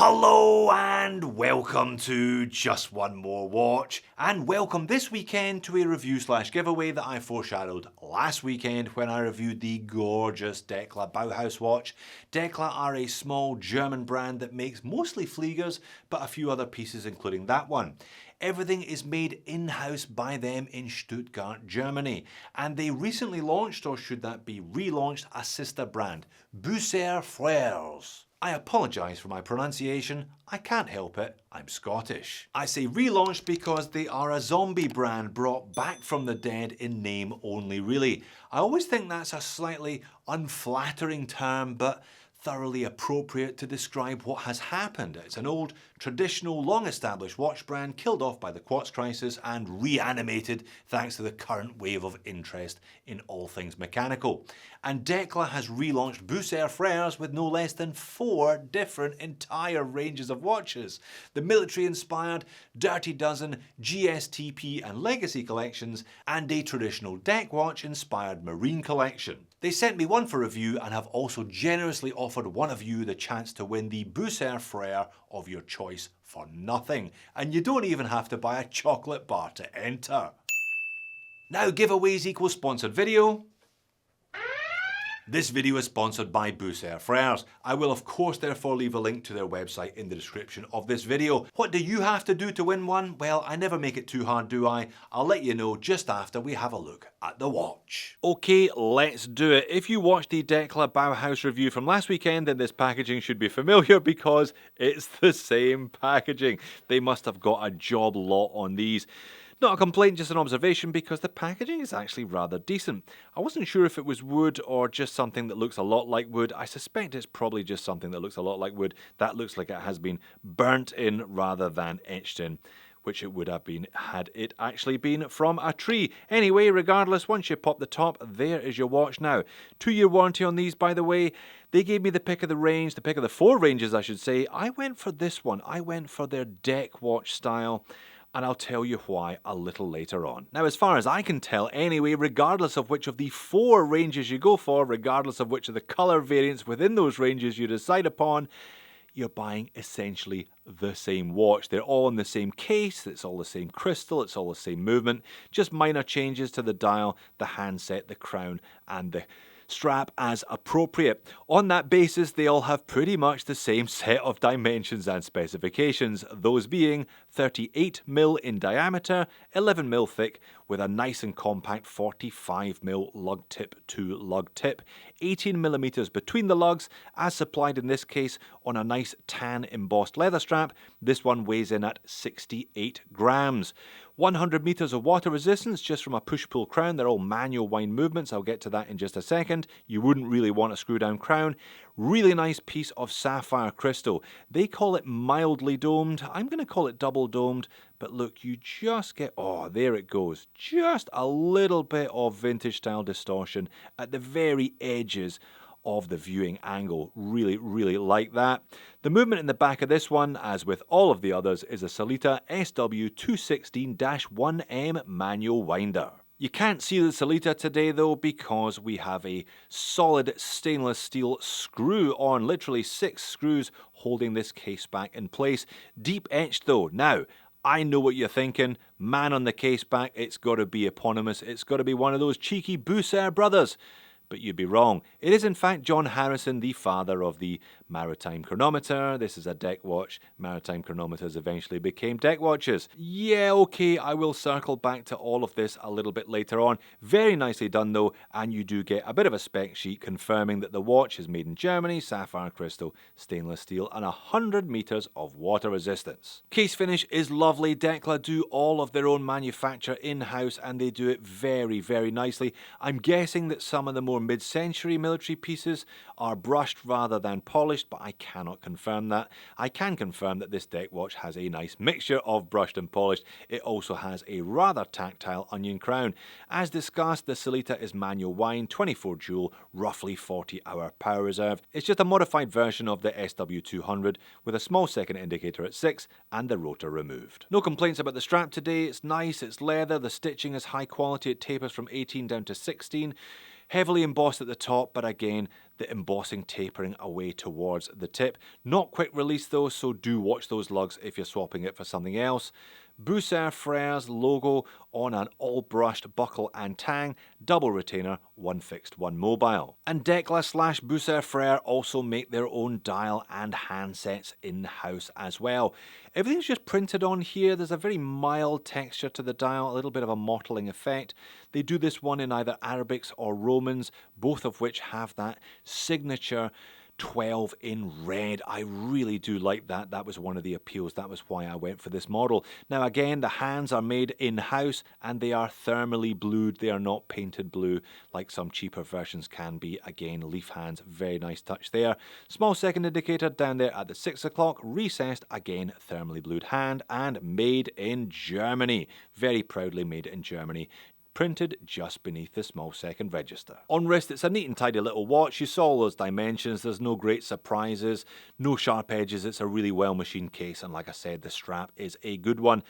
Hello and welcome to Just One More Watch, and welcome this weekend to a review / giveaway that I foreshadowed last weekend when I reviewed the gorgeous Dekla Bauhaus watch. Dekla are a small German brand that makes mostly Fliegers, but a few other pieces including that one. Everything is made in-house by them in Stuttgart, Germany, and they recently launched, or should that be relaunched, a sister brand, Freres. I apologise for my pronunciation, I can't help it, I'm Scottish. I say relaunched because they are a zombie brand brought back from the dead in name only really. I always think that's a slightly unflattering term, but thoroughly appropriate to describe what has happened. It's an old, traditional, long-established watch brand killed off by the quartz crisis and reanimated thanks to the current wave of interest in all things mechanical. And Dekla has relaunched Freres with no less than 4 different entire ranges of watches. The military-inspired Dirty Dozen, GSTP and Legacy collections, and a traditional deck watch-inspired Marine collection. They sent me one for review and have also generously offered one of you the chance to win the Frere of your choice for nothing. And you don't even have to buy a chocolate bar to enter. Now giveaways equal sponsored video. This video is sponsored by Freres. I will of course therefore leave a link to their website in the description of this video. What do you have to do to win one? Well, I never make it too hard, do I? I'll let you know just after we have a look at the watch. Okay, let's do it. If you watched the Dekla Bauhaus review from last weekend, then this packaging should be familiar because it's the same packaging. They must have got a job lot on these. Not a complaint, just an observation, because the packaging is actually rather decent. I wasn't sure if it was wood or just something that looks a lot like wood. I suspect it's probably just something that looks a lot like wood. That looks like it has been burnt in rather than etched in, which it would have been had it actually been from a tree. Anyway, regardless, once you pop the top, there is your watch now. 2-year warranty on these, by the way. They gave me the pick of the range, the pick of the 4 ranges, I should say. I went for this one. I went for their deck watch style. And I'll tell you why a little later on. Now, as far as I can tell anyway, regardless of which of the 4 ranges you go for, regardless of which of the colour variants within those ranges you decide upon, you're buying essentially the same watch. They're all in the same case, it's all the same crystal, it's all the same movement, just minor changes to the dial, the handset, the crown, and the strap as appropriate. On that basis, they all have pretty much the same set of dimensions and specifications, those being 38mm in diameter, 11mm thick, with a nice and compact 45mm lug tip to lug tip, 18mm between the lugs, as supplied in this case on a nice tan embossed leather strap. This one weighs in at 68 grams. 100 meters of water resistance just from a push-pull crown. They're all manual wind movements. I'll get to that in just a second. You wouldn't really want a screw-down crown. Really nice piece of sapphire crystal. They call it mildly domed. I'm going to call it double domed. But look, you just get, oh, there it goes. Just a little bit of vintage style distortion at the very edges of the viewing angle. Really, really like that. The movement in the back of this one, as with all of the others, is a Sellita SW216-1M manual winder. You can't see the Sellita today though because we have a solid stainless steel screw on, literally 6 screws holding this case back in place. Deep etched though. Now, I know what you're thinking. Man on the case back, it's got to be eponymous. It's got to be one of those cheeky Busser brothers. But you'd be wrong. It is in fact John Harrison, the father of the maritime chronometer. This is a deck watch. Maritime chronometers eventually became deck watches. Yeah, okay, I will circle back to all of this a little bit later on. Very nicely done though, and you do get a bit of a spec sheet confirming that the watch is made in Germany, sapphire crystal, stainless steel, and 100 meters of water resistance. Case finish is lovely. Dekla do all of their own manufacture in-house, and they do it very, very nicely. I'm guessing that some of the more mid-century military pieces are brushed rather than polished, but I cannot confirm that. I can confirm that this deck watch has a nice mixture of brushed and polished. It also has a rather tactile onion crown. As discussed, the Sellita is manual wind, 24 joule, roughly 40-hour power reserve. It's just a modified version of the SW200 with a small second indicator at 6 and the rotor removed. No complaints about the strap today. It's nice, it's leather, the stitching is high quality, it tapers from 18 down to 16. Heavily embossed at the top, but again, the embossing tapering away towards the tip. Not quick release though, so do watch those lugs if you're swapping it for something else. Freres logo on an all-brushed buckle and tang, double retainer, one fixed, one mobile. And Dekla / Freres also make their own dial and handsets in-house as well. Everything's just printed on here. There's a very mild texture to the dial, a little bit of a mottling effect. They do this one in either Arabics or Romans, both of which have that signature 12 in red. I really do like that. That was one of the appeals. That was why I went for this model. Now again, the hands are made in-house and they are thermally blued. They are not painted blue like some cheaper versions can be. Again, leaf hands, very nice touch there. Small second indicator down there at the 6 o'clock, recessed, again thermally blued hand, and made in Germany. Very proudly made in Germany. Printed just beneath the small second register. On wrist, it's a neat and tidy little watch. You saw all those dimensions. There's no great surprises, no sharp edges. It's a really well machined case, and like I said, the strap is a good one.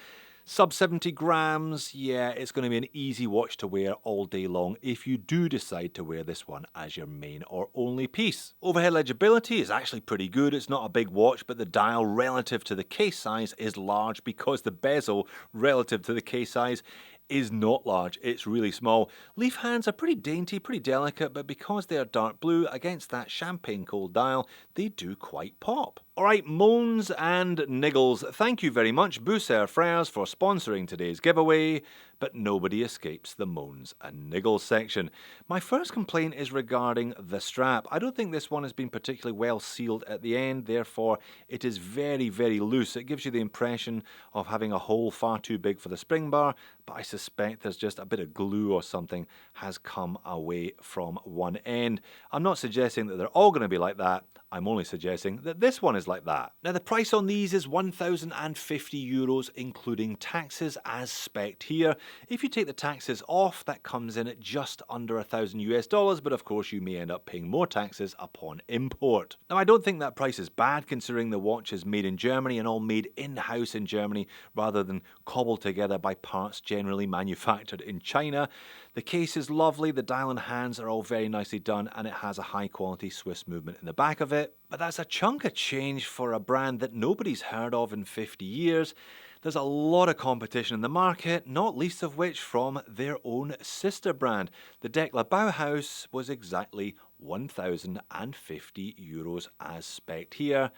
Sub 70 grams, yeah, it's going to be an easy watch to wear all day long if you do decide to wear this one as your main or only piece. Overhead legibility is actually pretty good. It's not a big watch, but the dial relative to the case size is large because the bezel relative to the case size is not large, it's really small. Leaf hands are pretty dainty, pretty delicate, but because they are dark blue against that champagne cold dial, they do quite pop. Alright, moans and niggles. Thank you very much, Freres, for sponsoring today's giveaway, but nobody escapes the moans and niggles section. My first complaint is regarding the strap. I don't think this one has been particularly well sealed at the end, therefore it is very, very loose. It gives you the impression of having a hole far too big for the spring bar, but I suspect there's just a bit of glue or something has come away from one end. I'm not suggesting that they're all going to be like that. I'm only suggesting that this one is like that. Now the price on these is €1,050, including taxes as spec'd here. If you take the taxes off, that comes in at just under $1,000 US, but of course you may end up paying more taxes upon import. Now I don't think that price is bad considering the watch is made in Germany and all made in-house in Germany rather than cobbled together by parts generally manufactured in China. The case is lovely, the dial and hands are all very nicely done, and it has a high quality Swiss movement in the back of it. But that's a chunk of change for a brand that nobody's heard of in 50 years. There's a lot of competition in the market, not least of which from their own sister brand. The Dekla Bauhaus was exactly €1,050 as spec'd here.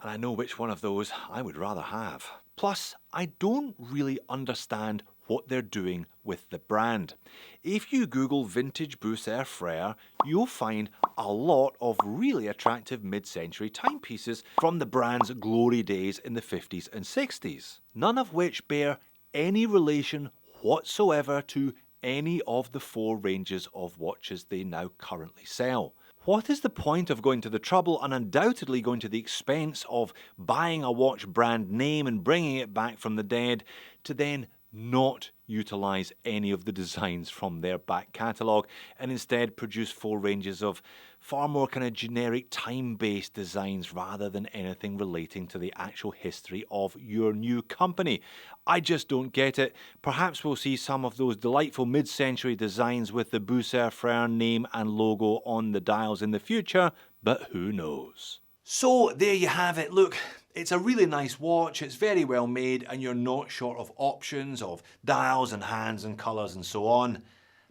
And I know which one of those I would rather have. Plus, I don't really understand what they're doing with the brand. If you Google vintage Freres, you'll find a lot of really attractive mid-century timepieces from the brand's glory days in the 50s and 60s, none of which bear any relation whatsoever to any of the 4 ranges of watches they now currently sell. What is the point of going to the trouble and undoubtedly going to the expense of buying a watch brand name and bringing it back from the dead to then not utilise any of the designs from their back catalogue and instead produce 4 ranges of far more kind of generic time-based designs rather than anything relating to the actual history of your new company? I just don't get it. Perhaps we'll see some of those delightful mid-century designs with the Freres name and logo on the dials in the future, but who knows? So there you have it. Look, it's a really nice watch, it's very well made, and you're not short of options of dials and hands and colours and so on.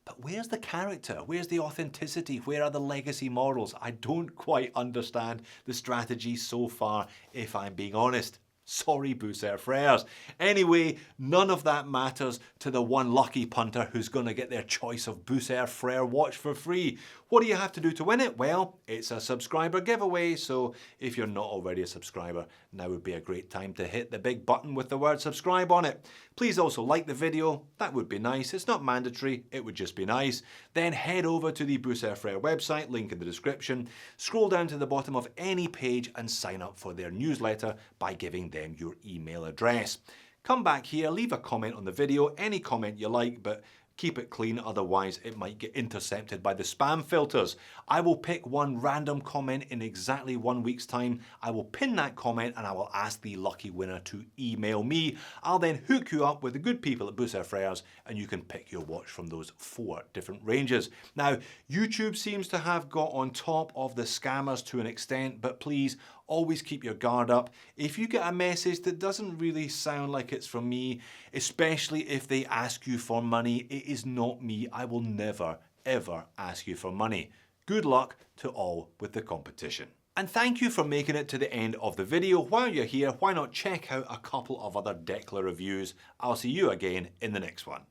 But where's the character? Where's the authenticity? Where are the legacy models? I don't quite understand the strategy so far, if I'm being honest. Sorry, Freres. Anyway, none of that matters to the one lucky punter who's going to get their choice of Freres watch for free. What do you have to do to win it? Well, it's a subscriber giveaway, so if you're not already a subscriber, now would be a great time to hit the big button with the word subscribe on it. Please also like the video, that would be nice. It's not mandatory, it would just be nice. Then head over to the Freres website, link in the description. Scroll down to the bottom of any page and sign up for their newsletter by giving them your email address. Come back here, leave a comment on the video, any comment you like, but Keep it clean, otherwise it might get intercepted by the spam filters. I will pick one random comment in exactly 1 week's time. I will pin that comment and I will ask the lucky winner to email me. I'll then hook you up with the good people at Freres and you can pick your watch from those 4 different ranges. Now, YouTube seems to have got on top of the scammers to an extent, but please always keep your guard up. If you get a message that doesn't really sound like it's from me, especially if they ask you for money, it is not me. I will never, ever ask you for money. Good luck to all with the competition. And thank you for making it to the end of the video. While you're here, why not check out a couple of other Decla reviews? I'll see you again in the next one.